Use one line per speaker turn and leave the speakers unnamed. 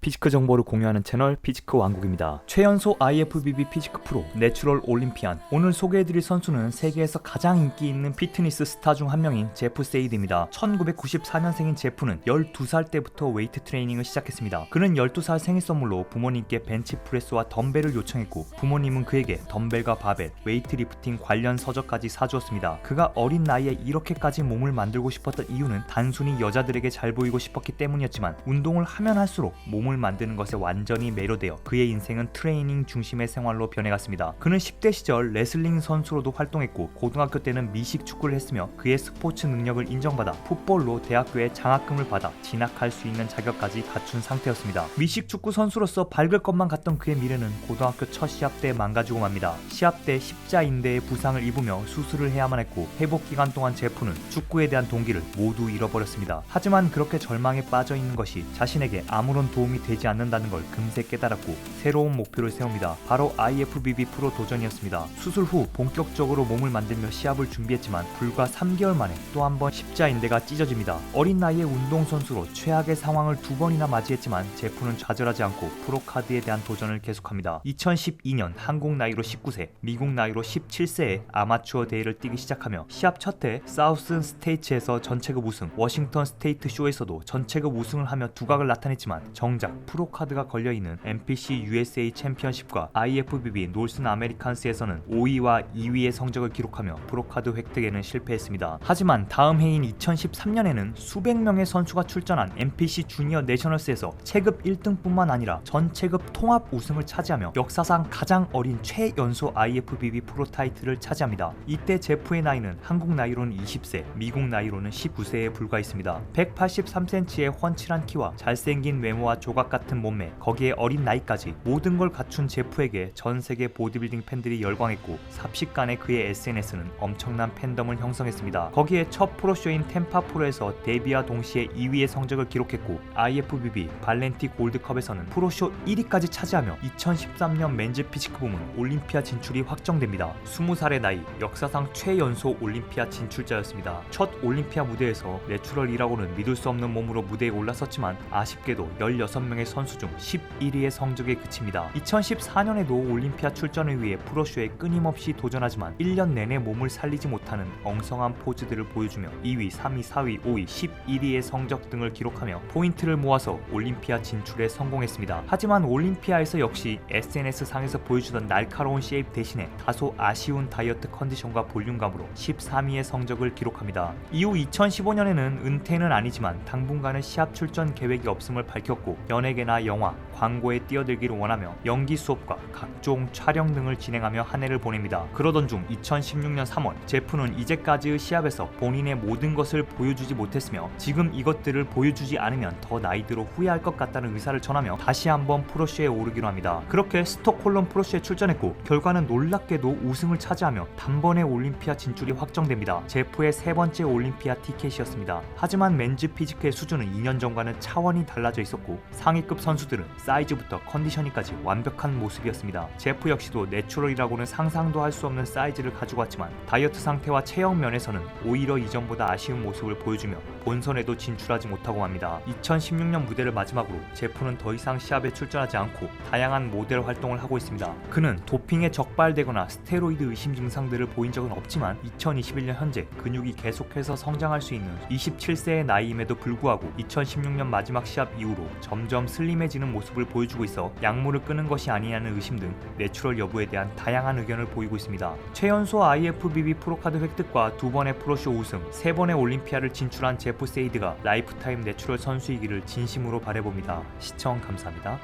피지크 정보를 공유하는 채널 피지크 왕국입니다. 최연소 IFBB 피지크 프로 내추럴 올림피안. 오늘 소개해드릴 선수는 세계에서 가장 인기 있는 피트니스 스타 중 한 명인 제프 세이드입니다. 1994년생인 제프는 12살 때부터 웨이트 트레이닝을 시작했습니다. 그는 12살 생일 선물로 부모님께 벤치프레스와 덤벨을 요청했고 부모님은 그에게 덤벨과 바벨, 웨이트 리프팅 관련 서적까지 사주었습니다. 그가 어린 나이에 이렇게까지 몸을 만들고 싶었던 이유는 단순히 여자들에게 잘 보이고 싶었기 때문이었지만 운동을 하면 할수록 몸을 만드는 것에 완전히 매료되어 그의 인생은 트레이닝 중심의 생활로 변해갔습니다. 그는 10대 시절 레슬링 선수로도 활동했고 고등학교 때는 미식 축구를 했으며 그의 스포츠 능력을 인정받아 풋볼로 대학교에 장학금을 받아 진학할 수 있는 자격까지 갖춘 상태였습니다. 미식 축구 선수로서 밝을 것만 같던 그의 미래는 고등학교 첫 시합 때 망가지고 맙니다. 시합 때 십자인대에 부상을 입으며 수술을 해야만 했고 회복 기간 동안 제프는 축구에 대한 동기를 모두 잃어버렸습니다. 하지만 그렇게 절망에 빠져 있는 것이 자신에게 아무런 도움이 되지 않는다는 걸 금세 깨달았고 새로운 목표를 세웁니다. 바로 IFBB 프로 도전이었습니다. 수술 후 본격적으로 몸을 만들며 시합을 준비했지만 불과 3개월 만에 또 한 번 십자인대가 찢어집니다. 어린 나이에 운동선수로 최악의 상황을 2번이나 맞이했지만 제프는 좌절하지 않고 프로카드에 대한 도전을 계속합니다. 2012년 한국 나이로 19세, 미국 나이로 17세에 아마추어 대회를 뛰기 시작하며 시합 첫 해 사우스 스테이츠에서 전체급 우승, 워싱턴 스테이트 쇼에서도 전체급 우승을 하며 두각을 나타냈지만 정작 프로카드가 걸려있는 NPC USA 챔피언십과 IFBB 노슨 아메리칸스에서는 5위와 2위의 성적을 기록하며 프로카드 획득에는 실패했습니다. 하지만 다음 해인 2013년에는 수백 명의 선수가 출전한 NPC 주니어 내셔널스에서 체급 1등뿐만 아니라 전체급 통합 우승을 차지하며 역사상 가장 어린 최연소 IFBB 프로 타이틀을 차지합니다. 이때 제프의 나이는 한국 나이로는 20세, 미국 나이로는 19세에 불과했습니다. 183cm의 훤칠한 키와 잘생긴 외모와 조각 같은 몸매, 거기에 어린 나이까지 모든 걸 갖춘 제프에게 전 세계 보디빌딩 팬들이 열광했고 삽시간에 그의 SNS는 엄청난 팬덤을 형성했습니다. 거기에 첫 프로쇼인 템파 프로에서 데뷔와 동시에 2위의 성적을 기록했고 IFBB 발렌티 골드컵에서는 프로쇼 1위까지 차지하며 2013년 맨즈 피지크 부문 올림피아 진출이 확정됩니다. 20살의 나이, 역사상 최연소 올림피아 진출자였습니다. 첫 올림피아 무대에서 내추럴이라고는 믿을 수 없는 몸으로 무대에 올랐었지만 아쉽게도 16명의 선수 중 11위의 성적에 그칩니다. 2014년에도 올림피아 출전을 위해 프로쇼에 끊임없이 도전하지만 1년 내내 몸을 살리지 못하는 엉성한 포즈들을 보여주며 2위, 3위, 4위, 5위, 11위의 성적 등을 기록하며 포인트를 모아서 올림피아 진출에 성공했습니다. 하지만 올림피아에서 역시 SNS상에서 보여주던 날카로운 쉐입 대신에 다소 아쉬운 다이어트 컨디션과 볼륨감으로 13위의 성적을 기록합니다. 이후 2015년에는 은퇴는 아니지만 당분간은 시합 출전 계획이 없음을 밝혔고 연예계나 영화, 광고에 뛰어들기를 원하며 연기 수업과 각종 촬영 등을 진행하며 한 해를 보냅니다. 그러던 중 2016년 3월 제프는 이제까지의 시합에서 본인의 모든 것을 보여주지 못했으며 지금 이것들을 보여주지 않으면 더 나이 들어 후회할 것 같다는 의사를 전하며 다시 한번 프로쇼에 오르기로 합니다. 그렇게 스톡홀름 프로쇼에 출전했고 결과는 놀랍게도 우승을 차지하며 단번에 올림피아 진출이 확정됩니다. 제프의 세 번째 올림피아 티켓이었습니다. 하지만 맨즈 피지크의 수준은 2년 전과는 차원이 달라져 있었고 상위급 선수들은 사이즈부터 컨디셔닝까지 완벽한 모습이었습니다. 제프 역시도 내추럴이라고는 상상도 할 수 없는 사이즈를 가지고 왔지만 다이어트 상태와 체형 면에서는 오히려 이전보다 아쉬운 모습을 보여주며 본선에도 진출하지 못하고 맙니다. 2016년 무대를 마지막으로 제프는 더 이상 시합에 출전하지 않고 다양한 모델 활동을 하고 있습니다. 그는 도핑에 적발되거나 스테로이드 의심 증상들을 보인 적은 없지만 2021년 현재 근육이 계속해서 성장할 수 있는 27세의 나이임에도 불구하고 2016년 마지막 시합 이후로 점점 슬림해지는 모습을 보여주고 있어 약물을 끊은 것이 아니냐는 의심 등 내추럴 여부에 대한 다양한 의견을 보이고 있습니다. 최연소 IFBB 프로카드 획득과 2번의 프로쇼 우승, 3번의 올림피아를 진출한 제프 세이드가 라이프타임 내추럴 선수이기를 진심으로 바라봅니다. 시청 감사합니다.